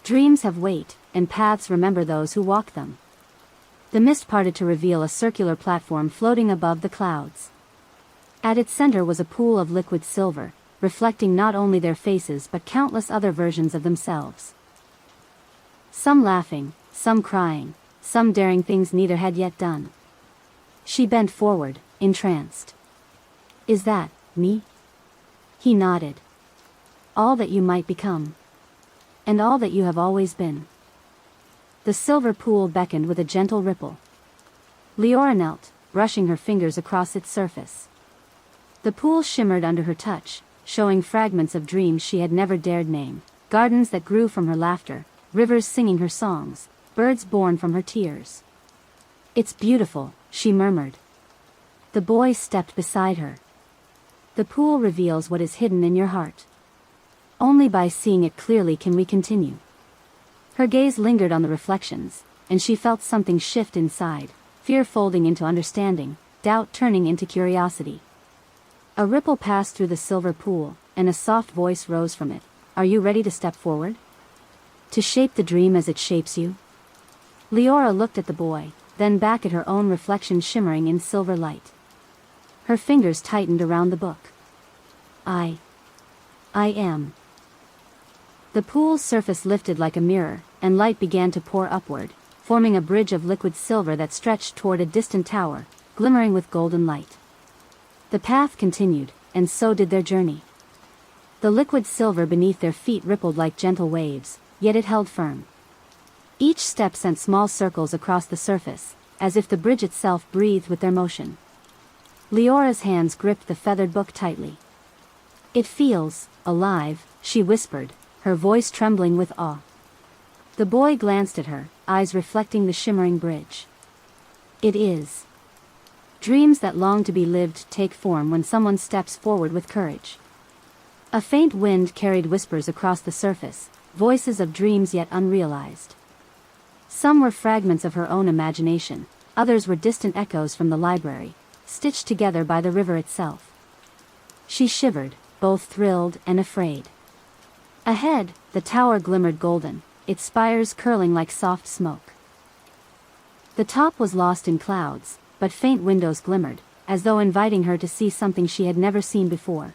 Dreams have weight, and paths remember those who walk them. The mist parted to reveal a circular platform floating above the clouds. At its center was a pool of liquid silver, reflecting not only their faces but countless other versions of themselves. Some laughing, some crying, some daring things neither had yet done. She bent forward, entranced. Is that me? He nodded. All that you might become. And all that you have always been. The silver pool beckoned with a gentle ripple. Liora knelt, brushing her fingers across its surface. The pool shimmered under her touch, showing fragments of dreams she had never dared name, gardens that grew from her laughter, rivers singing her songs, birds born from her tears. It's beautiful, she murmured. The boy stepped beside her. The pool reveals what is hidden in your heart. Only by seeing it clearly can we continue. Her gaze lingered on the reflections, and she felt something shift inside, fear folding into understanding, doubt turning into curiosity. A ripple passed through the silver pool, and a soft voice rose from it. Are you ready to step forward? To shape the dream as it shapes you? Liora looked at the boy, then back at her own reflection shimmering in silver light. Her fingers tightened around the book. I am. The pool's surface lifted like a mirror, and light began to pour upward, forming a bridge of liquid silver that stretched toward a distant tower, glimmering with golden light. The path continued, and so did their journey. The liquid silver beneath their feet rippled like gentle waves, yet it held firm. Each step sent small circles across the surface, as if the bridge itself breathed with their motion. Liora's hands gripped the feathered book tightly. It feels alive, she whispered, her voice trembling with awe. The boy glanced at her, eyes reflecting the shimmering bridge. It is. Dreams that long to be lived take form when someone steps forward with courage. A faint wind carried whispers across the surface, voices of dreams yet unrealized. Some were fragments of her own imagination, others were distant echoes from the library, stitched together by the river itself. She shivered, both thrilled and afraid. Ahead, the tower glimmered golden, its spires curling like soft smoke. The top was lost in clouds, but faint windows glimmered, as though inviting her to see something she had never seen before.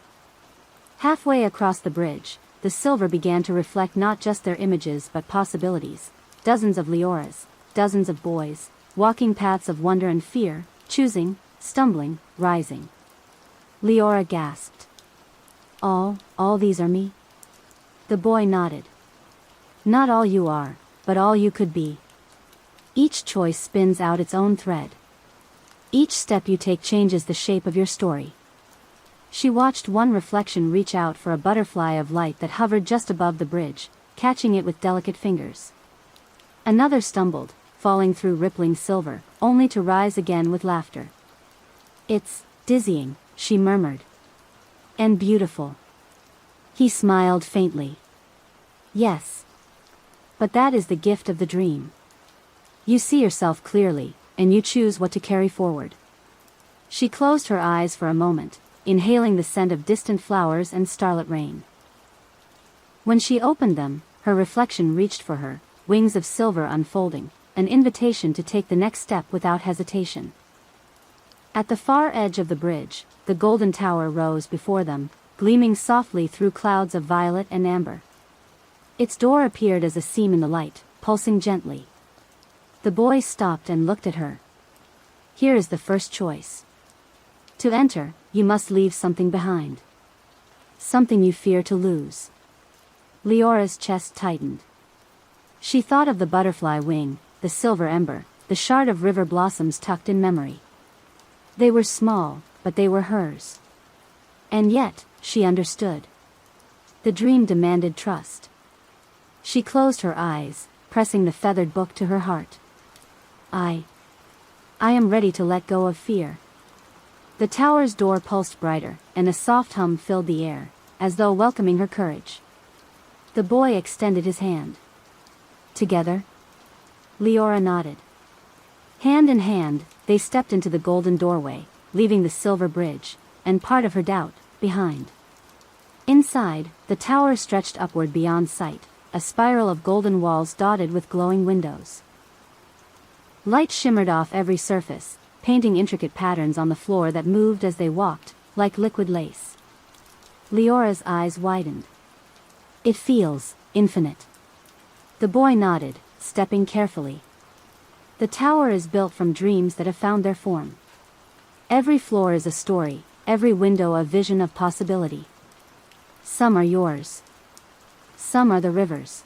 Halfway across the bridge, the silver began to reflect not just their images but possibilities, dozens of Lioras, dozens of boys, walking paths of wonder and fear, choosing, stumbling, rising. Liora gasped. All these are me? The boy nodded. Not all you are, but all you could be. Each choice spins out its own thread. Each step you take changes the shape of your story. She watched one reflection reach out for a butterfly of light that hovered just above the bridge, catching it with delicate fingers. Another stumbled, falling through rippling silver, only to rise again with laughter. It's dizzying, she murmured. And beautiful. He smiled faintly. Yes. But that is the gift of the dream. You see yourself clearly, and you choose what to carry forward. She closed her eyes for a moment, inhaling the scent of distant flowers and starlit rain. When she opened them, her reflection reached for her, wings of silver unfolding, an invitation to take the next step without hesitation. At the far edge of the bridge, the golden tower rose before them, gleaming softly through clouds of violet and amber. Its door appeared as a seam in the light, pulsing gently. The boy stopped and looked at her. Here is the first choice. To enter, you must leave something behind. Something you fear to lose. Leora's chest tightened. She thought of the butterfly wing, the silver ember, the shard of river blossoms tucked in memory. They were small, but they were hers. And yet, she understood. The dream demanded trust. She closed her eyes, pressing the feathered book to her heart. I am ready to let go of fear. The tower's door pulsed brighter, and a soft hum filled the air, as though welcoming her courage. The boy extended his hand. Together? Liora nodded. Hand in hand, they stepped into the golden doorway, leaving the silver bridge, and part of her doubt, behind. Inside, the tower stretched upward beyond sight, a spiral of golden walls dotted with glowing windows. Light shimmered off every surface, painting intricate patterns on the floor that moved as they walked, like liquid lace. Leora's eyes widened. It feels infinite. The boy nodded, stepping carefully. The tower is built from dreams that have found their form. Every floor is a story, every window a vision of possibility. Some are yours. Some are the rivers.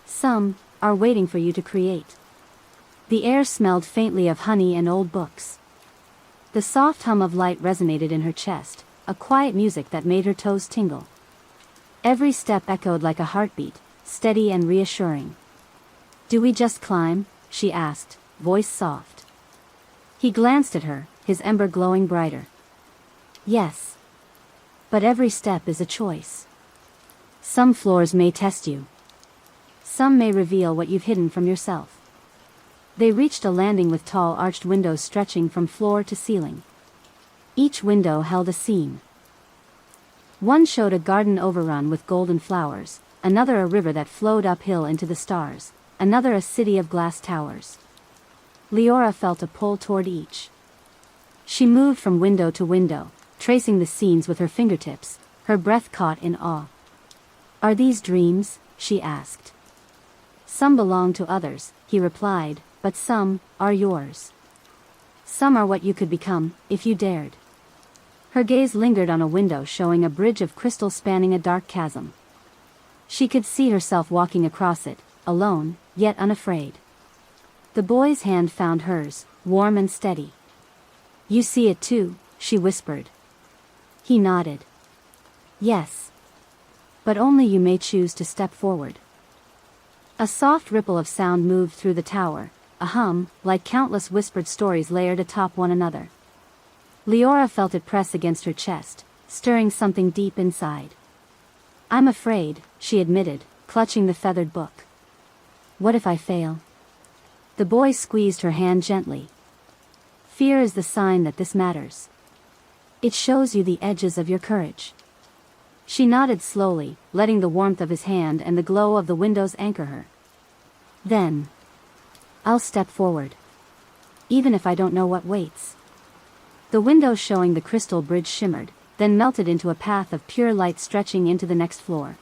Some are waiting for you to create. The air smelled faintly of honey and old books. The soft hum of light resonated in her chest, a quiet music that made her toes tingle. Every step echoed like a heartbeat, steady and reassuring. "Do we just climb?" she asked, voice soft. He glanced at her, his ember glowing brighter. "Yes. But every step is a choice. Some floors may test you. Some may reveal what you've hidden from yourself." They reached a landing with tall arched windows stretching from floor to ceiling. Each window held a scene. One showed a garden overrun with golden flowers, another a river that flowed uphill into the stars, another a city of glass towers. Liora felt a pull toward each. She moved from window to window, tracing the scenes with her fingertips, her breath caught in awe. "Are these dreams?" she asked. "Some belong to others," he replied, "but some are yours. Some are what you could become, if you dared." Her gaze lingered on a window showing a bridge of crystal spanning a dark chasm. She could see herself walking across it, alone, yet unafraid. The boy's hand found hers, warm and steady. "You see it too," she whispered. He nodded. "Yes. But only you may choose to step forward." A soft ripple of sound moved through the tower, a hum, like countless whispered stories layered atop one another. Liora felt it press against her chest, stirring something deep inside. "I'm afraid," she admitted, clutching the feathered book. "What if I fail?" The boy squeezed her hand gently. "Fear is the sign that this matters. It shows you the edges of your courage." She nodded slowly, letting the warmth of his hand and the glow of the windows anchor her. "Then I'll step forward. Even if I don't know what waits." The window showing the crystal bridge shimmered, then melted into a path of pure light stretching into the next floor.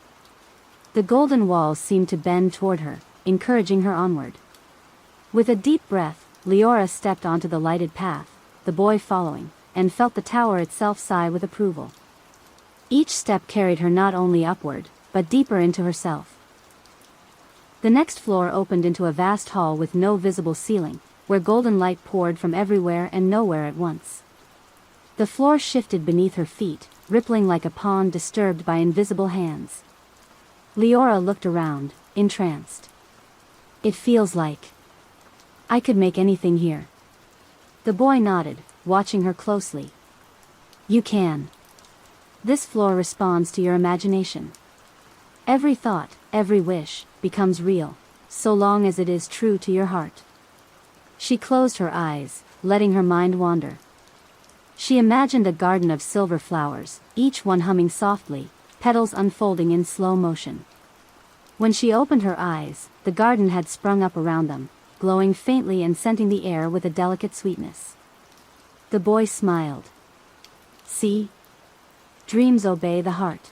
The golden walls seemed to bend toward her, encouraging her onward. With a deep breath, Liora stepped onto the lighted path, the boy following, and felt the tower itself sigh with approval. Each step carried her not only upward, but deeper into herself. The next floor opened into a vast hall with no visible ceiling, where golden light poured from everywhere and nowhere at once. The floor shifted beneath her feet, rippling like a pond disturbed by invisible hands. Liora looked around, entranced. "It feels like I could make anything here." The boy nodded, watching her closely. "You can. This floor responds to your imagination. Every thought, every wish, becomes real, so long as it is true to your heart." She closed her eyes, letting her mind wander. She imagined a garden of silver flowers, each one humming softly, petals unfolding in slow motion. When she opened her eyes, the garden had sprung up around them, glowing faintly and scenting the air with a delicate sweetness. The boy smiled. "See? Dreams obey the heart."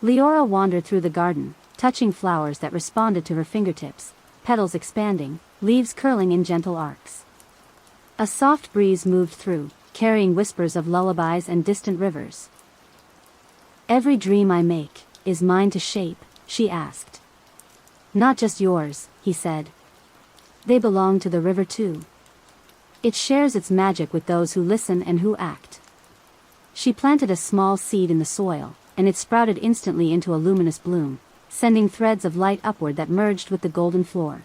Liora wandered through the garden, touching flowers that responded to her fingertips, petals expanding, leaves curling in gentle arcs. A soft breeze moved through, carrying whispers of lullabies and distant rivers. "Every dream I make is mine to shape," she asked. Not just yours, he said. They belong to the river too. It shares its magic with those who listen and who act. She planted a small seed in the soil, and it sprouted instantly into a luminous bloom, sending threads of light upward that merged with the golden floor.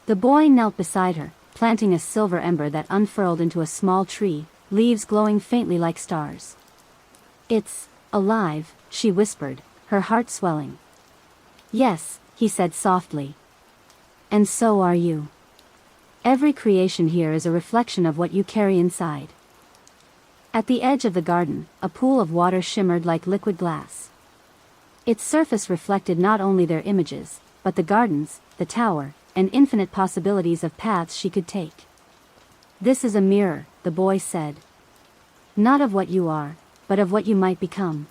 The boy knelt beside her, planting a silver ember that unfurled into a small tree, leaves glowing faintly like stars. It's alive, she whispered, her heart swelling. Yes, he said softly. And so are you. Every creation here is a reflection of what you carry inside. At the edge of the garden, a pool of water shimmered like liquid glass. Its surface reflected not only their images, but the gardens, the tower, and infinite possibilities of paths she could take. This is a mirror, the boy said. Not of what you are, but of what you might become.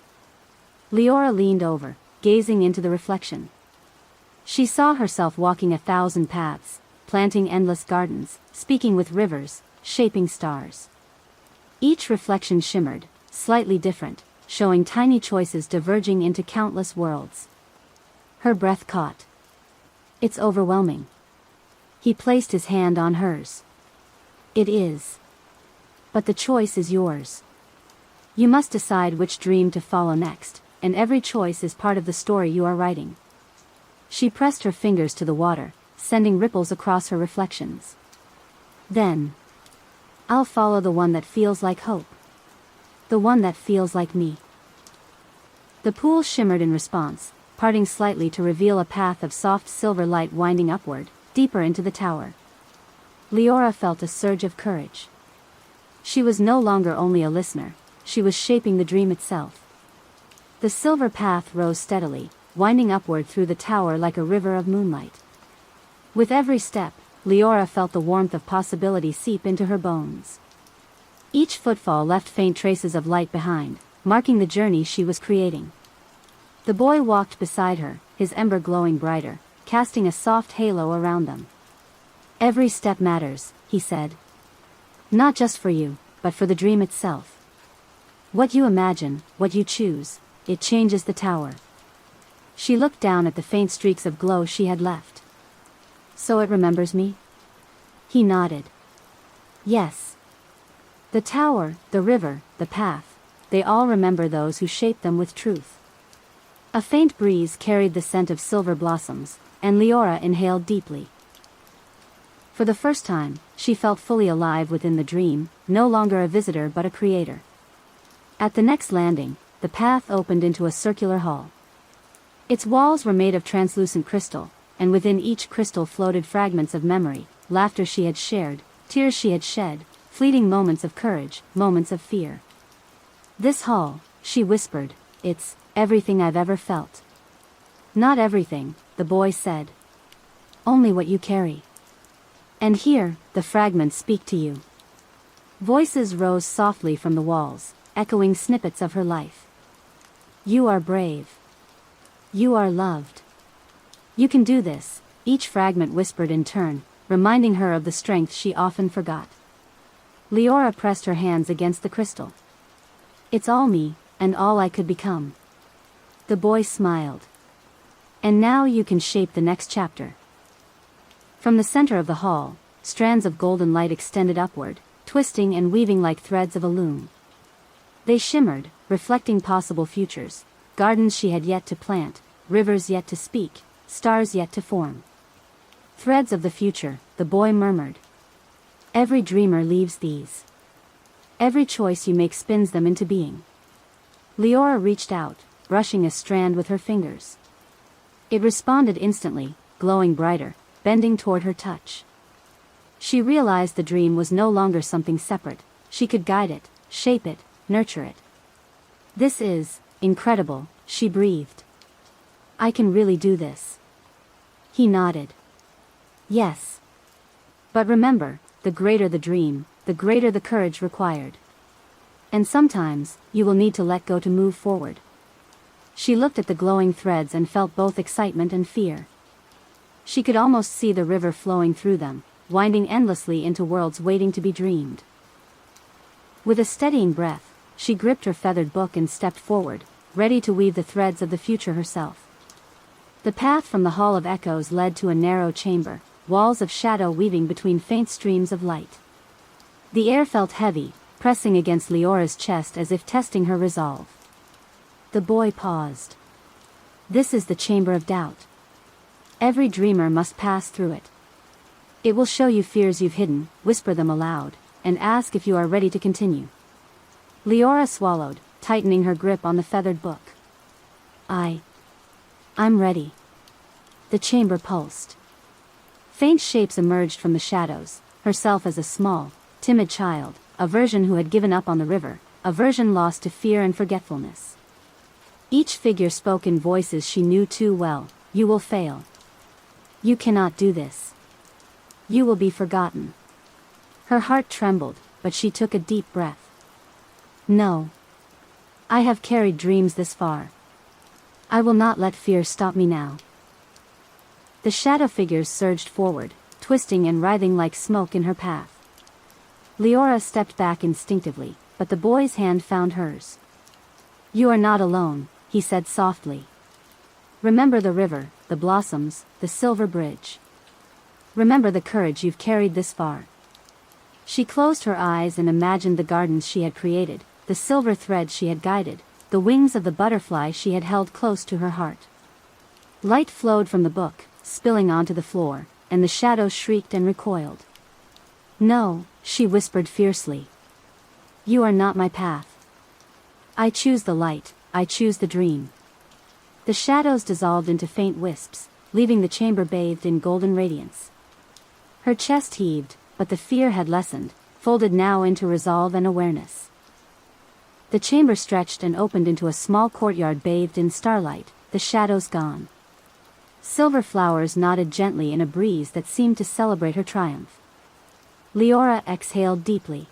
Liora leaned over, gazing into the reflection. She saw herself walking 1,000 paths, planting endless gardens, speaking with rivers, shaping stars. Each reflection shimmered, slightly different, showing tiny choices diverging into countless worlds. Her breath caught. It's overwhelming. He placed his hand on hers. It is. But the choice is yours. You must decide which dream to follow next, and every choice is part of the story you are writing. She pressed her fingers to the water, sending ripples across her reflections. Then, I'll follow the one that feels like hope. The one that feels like me. The pool shimmered in response, parting slightly to reveal a path of soft silver light winding upward, deeper into the tower. Liora felt a surge of courage. She was no longer only a listener, she was shaping the dream itself. The silver path rose steadily, winding upward through the tower like a river of moonlight. With every step, Liora felt the warmth of possibility seep into her bones. Each footfall left faint traces of light behind, marking the journey she was creating. The boy walked beside her, his ember glowing brighter, casting a soft halo around them. Every step matters, he said. Not just for you, but for the dream itself. What you imagine, what you choose, it changes the tower. She looked down at the faint streaks of glow she had left. So it remembers me? He nodded. Yes. The tower, the river, the path, they all remember those who shaped them with truth. A faint breeze carried the scent of silver blossoms, and Liora inhaled deeply. For the first time, she felt fully alive within the dream, no longer a visitor but a creator. At the next landing, the path opened into a circular hall. Its walls were made of translucent crystal, and within each crystal floated fragments of memory, laughter she had shared, tears she had shed, fleeting moments of courage, moments of fear. This hall, she whispered, it's everything I've ever felt. Not everything, the boy said. Only what you carry. And here, the fragments speak to you. Voices rose softly from the walls, echoing snippets of her life. You are brave. You are loved. You can do this, each fragment whispered in turn, reminding her of the strength she often forgot. Liora pressed her hands against the crystal. It's all me, and all I could become. The boy smiled. And now you can shape the next chapter. From the center of the hall, strands of golden light extended upward, twisting and weaving like threads of a loom. They shimmered, reflecting possible futures, gardens she had yet to plant, rivers yet to speak, stars yet to form. Threads of the future, the boy murmured. Every dreamer leaves these. Every choice you make spins them into being. Liora reached out, brushing a strand with her fingers. It responded instantly, glowing brighter, bending toward her touch. She realized the dream was no longer something separate, she could guide it, shape it, nurture it. This is incredible, she breathed. I can really do this. He nodded. Yes. But remember, the greater the dream, the greater the courage required. And sometimes, you will need to let go to move forward. She looked at the glowing threads and felt both excitement and fear. She could almost see the river flowing through them, winding endlessly into worlds waiting to be dreamed. With a steadying breath, she gripped her feathered book and stepped forward, ready to weave the threads of the future herself. The path from the Hall of Echoes led to a narrow chamber, walls of shadow weaving between faint streams of light. The air felt heavy, pressing against Liora's chest as if testing her resolve. The boy paused. This is the chamber of doubt. Every dreamer must pass through it. It will show you fears you've hidden, whisper them aloud, and ask if you are ready to continue. Liora swallowed, tightening her grip on the feathered book. I'm ready. The chamber pulsed. Faint shapes emerged from the shadows, herself as a small, timid child, a version who had given up on the river, a version lost to fear and forgetfulness. Each figure spoke in voices she knew too well. You will fail. You cannot do this. You will be forgotten. Her heart trembled, but she took a deep breath. No. I have carried dreams this far. I will not let fear stop me now. The shadow figures surged forward, twisting and writhing like smoke in her path. Liora stepped back instinctively, but the boy's hand found hers. You are not alone, he said softly. Remember the river, the blossoms, the silver bridge. Remember the courage you've carried this far. She closed her eyes and imagined the gardens she had created, the silver threads she had guided, the wings of the butterfly she had held close to her heart. Light flowed from the book, spilling onto the floor, and the shadows shrieked and recoiled. No, she whispered fiercely. You are not my path. I choose the light, I choose the dream. The shadows dissolved into faint wisps, leaving the chamber bathed in golden radiance. Her chest heaved, but the fear had lessened, folded now into resolve and awareness. The chamber stretched and opened into a small courtyard bathed in starlight, the shadows gone. Silver flowers nodded gently in a breeze that seemed to celebrate her triumph. Liora exhaled deeply.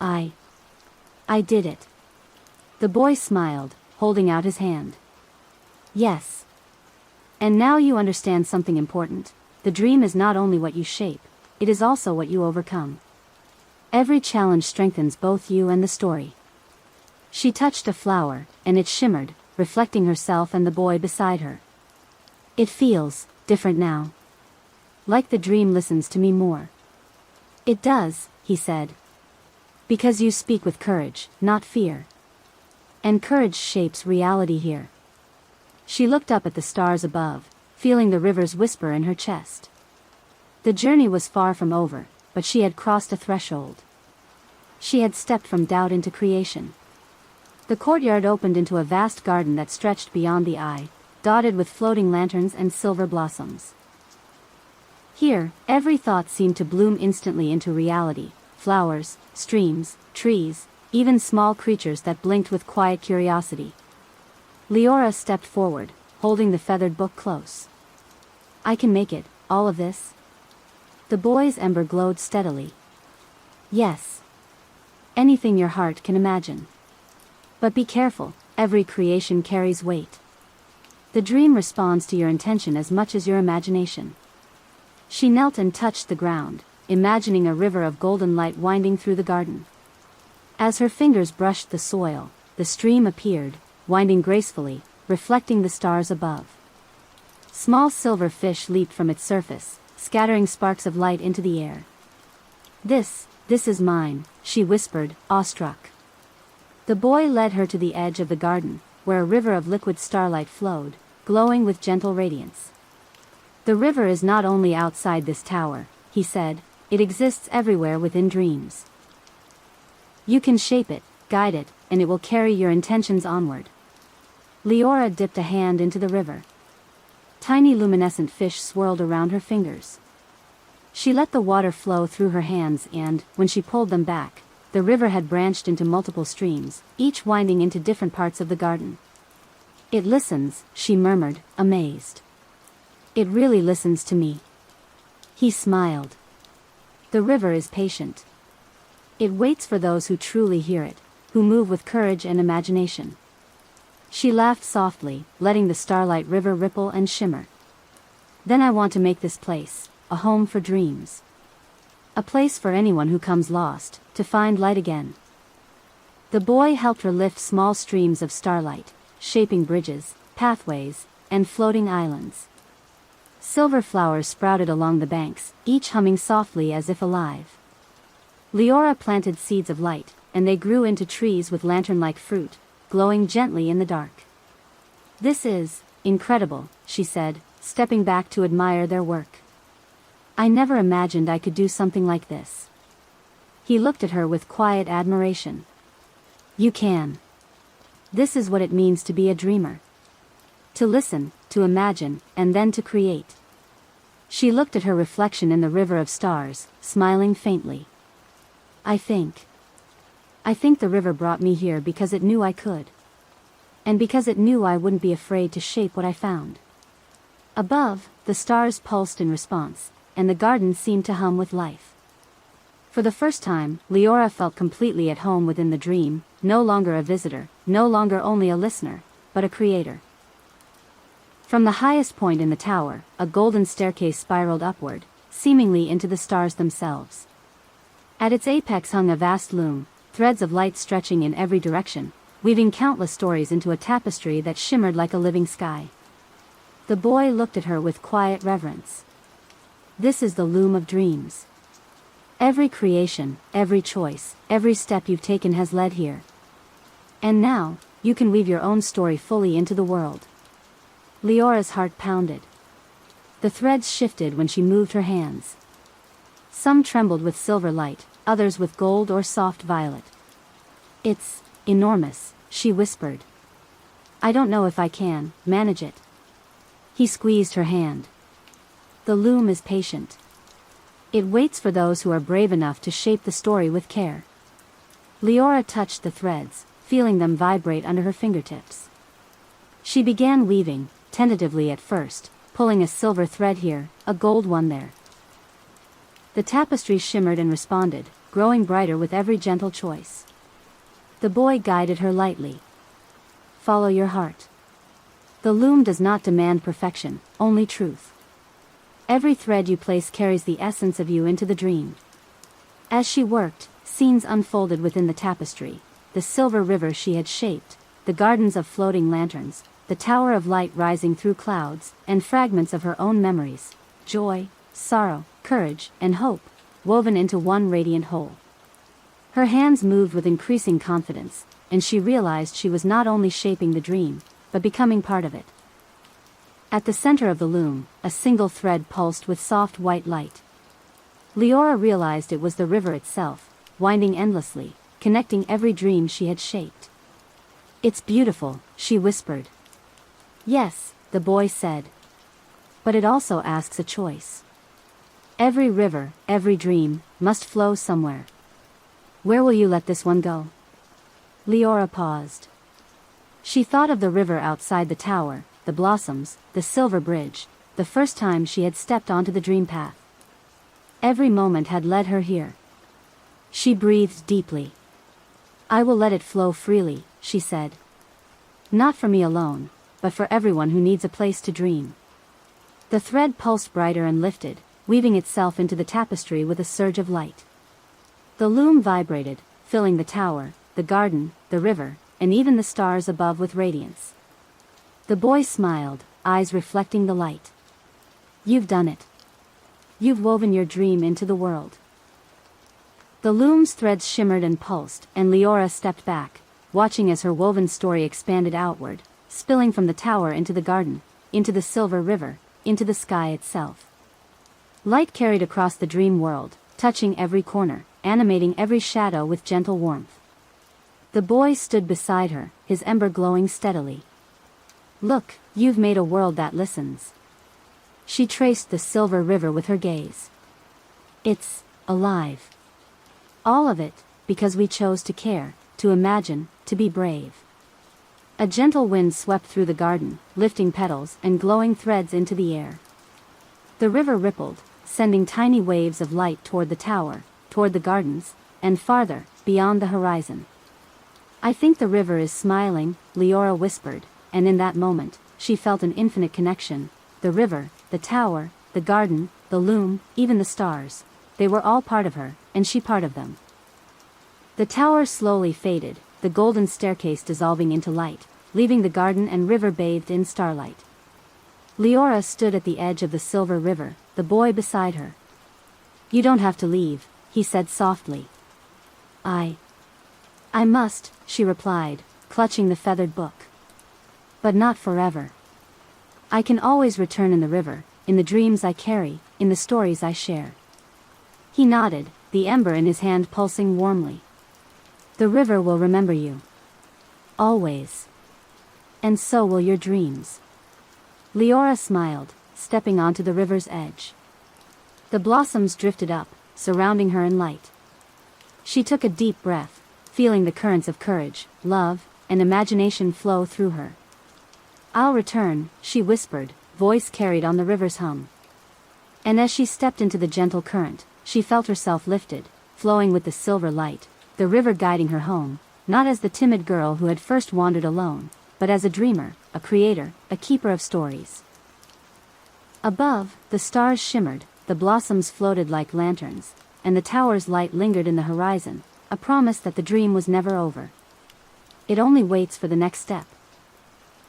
I did it. The boy smiled, holding out his hand. Yes. And now you understand something important. The dream is not only what you shape, it is also what you overcome. Every challenge strengthens both you and the story. She touched a flower, and it shimmered, reflecting herself and the boy beside her. It feels different now. Like the dream listens to me more. It does, he said. Because you speak with courage, not fear. And courage shapes reality here. She looked up at the stars above, feeling the river's whisper in her chest. The journey was far from over, but she had crossed a threshold. She had stepped from doubt into creation. The courtyard opened into a vast garden that stretched beyond the eye, dotted with floating lanterns and silver blossoms. Here, every thought seemed to bloom instantly into reality: flowers, streams, trees, even small creatures that blinked with quiet curiosity. Liora stepped forward, holding the feathered book close. I can make it, all of this? The boy's ember glowed steadily. Yes. Anything your heart can imagine. But be careful, every creation carries weight. The dream responds to your intention as much as your imagination. She knelt and touched the ground, imagining a river of golden light winding through the garden. As her fingers brushed the soil, the stream appeared, winding gracefully, reflecting the stars above. Small silver fish leaped from its surface, scattering sparks of light into the air. This is mine, she whispered, awestruck. The boy led her to the edge of the garden, where a river of liquid starlight flowed, glowing with gentle radiance. The river is not only outside this tower, he said, it exists everywhere within dreams. You can shape it, guide it, and it will carry your intentions onward. Liora dipped a hand into the river. Tiny luminescent fish swirled around her fingers. She let the water flow through her hands and, when she pulled them back, the river had branched into multiple streams, each winding into different parts of the garden. It listens, she murmured, amazed. It really listens to me. He smiled. The river is patient. It waits for those who truly hear it, who move with courage and imagination. She laughed softly, letting the starlight river ripple and shimmer. Then I want to make this place a home for dreams. A place for anyone who comes lost, to find light again. The boy helped her lift small streams of starlight, shaping bridges, pathways, and floating islands. Silver flowers sprouted along the banks, each humming softly as if alive. Liora planted seeds of light, and they grew into trees with lantern-like fruit, glowing gently in the dark. "This is incredible," she said, stepping back to admire their work. "I never imagined I could do something like this." He looked at her with quiet admiration. "You can. This is what it means to be a dreamer. To listen, to imagine, and then to create." She looked at her reflection in the river of stars, smiling faintly. I think the river brought me here because it knew I could. And because it knew I wouldn't be afraid to shape what I found." Above, the stars pulsed in response, and the garden seemed to hum with life. For the first time, Liora felt completely at home within the dream, no longer a visitor, no longer only a listener, but a creator. From the highest point in the tower, a golden staircase spiraled upward, seemingly into the stars themselves. At its apex hung a vast loom, threads of light stretching in every direction, weaving countless stories into a tapestry that shimmered like a living sky. The boy looked at her with quiet reverence. "This is the loom of dreams. Every creation, every choice, every step you've taken has led here. And now, you can weave your own story fully into the world." Liora's heart pounded. The threads shifted when she moved her hands. Some trembled with silver light, others with gold or soft violet. "It's enormous," she whispered. "I don't know if I can manage it." He squeezed her hand. "The loom is patient. It waits for those who are brave enough to shape the story with care." Liora touched the threads, feeling them vibrate under her fingertips. She began weaving, tentatively at first, pulling a silver thread here, a gold one there. The tapestry shimmered and responded, growing brighter with every gentle choice. The boy guided her lightly. "Follow your heart. The loom does not demand perfection, only truth. Every thread you place carries the essence of you into the dream." As she worked, scenes unfolded within the tapestry, the silver river she had shaped, the gardens of floating lanterns, the tower of light rising through clouds, and fragments of her own memories, joy, sorrow, courage, and hope, woven into one radiant whole. Her hands moved with increasing confidence, and she realized she was not only shaping the dream, but becoming part of it. At the center of the loom, a single thread pulsed with soft white light. Liora realized it was the river itself, winding endlessly, connecting every dream she had shaped. "It's beautiful," she whispered. "Yes," the boy said. "But it also asks a choice. Every river, every dream, must flow somewhere. Where will you let this one go?" Liora paused. She thought of the river outside the tower, the blossoms, the silver bridge, the first time she had stepped onto the dream path. Every moment had led her here. She breathed deeply. "I will let it flow freely," she said. "Not for me alone, but for everyone who needs a place to dream." The thread pulsed brighter and lifted, weaving itself into the tapestry with a surge of light. The loom vibrated, filling the tower, the garden, the river, and even the stars above with radiance. The boy smiled, eyes reflecting the light. "You've done it. You've woven your dream into the world." The loom's threads shimmered and pulsed, and Liora stepped back, watching as her woven story expanded outward, spilling from the tower into the garden, into the silver river, into the sky itself. Light carried across the dream world, touching every corner, animating every shadow with gentle warmth. The boy stood beside her, his ember glowing steadily. "Look, you've made a world that listens." She traced the silver river with her gaze. "It's alive. All of it, because we chose to care, to imagine, to be brave." A gentle wind swept through the garden, lifting petals and glowing threads into the air. The river rippled, sending tiny waves of light toward the tower, toward the gardens, and farther, beyond the horizon. "I think the river is smiling," Liora whispered, and in that moment, she felt an infinite connection. The river, the tower, the garden, the loom, even the stars. They were all part of her, and she part of them. The tower slowly faded, the golden staircase dissolving into light, leaving the garden and river bathed in starlight. Liora stood at the edge of the silver river, the boy beside her. "You don't have to leave," he said softly. I must," she replied, clutching the feathered book. "But not forever. I can always return in the river, in the dreams I carry, in the stories I share." He nodded, the ember in his hand pulsing warmly. "The river will remember you. Always. And so will your dreams." Liora smiled, stepping onto the river's edge. The blossoms drifted up, surrounding her in light. She took a deep breath, feeling the currents of courage, love, and imagination flow through her. "I'll return," she whispered, voice carried on the river's hum. And as she stepped into the gentle current, she felt herself lifted, flowing with the silver light, the river guiding her home, not as the timid girl who had first wandered alone, but as a dreamer, a creator, a keeper of stories. Above, the stars shimmered, the blossoms floated like lanterns, and the tower's light lingered in the horizon, a promise that the dream was never over. It only waits for the next step.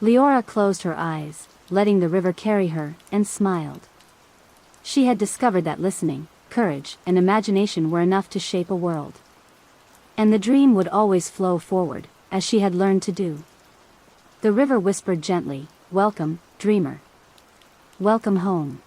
Liora closed her eyes, letting the river carry her, and smiled. She had discovered that listening, courage, and imagination were enough to shape a world. And the dream would always flow forward, as she had learned to do. The river whispered gently, "Welcome, dreamer. Welcome home."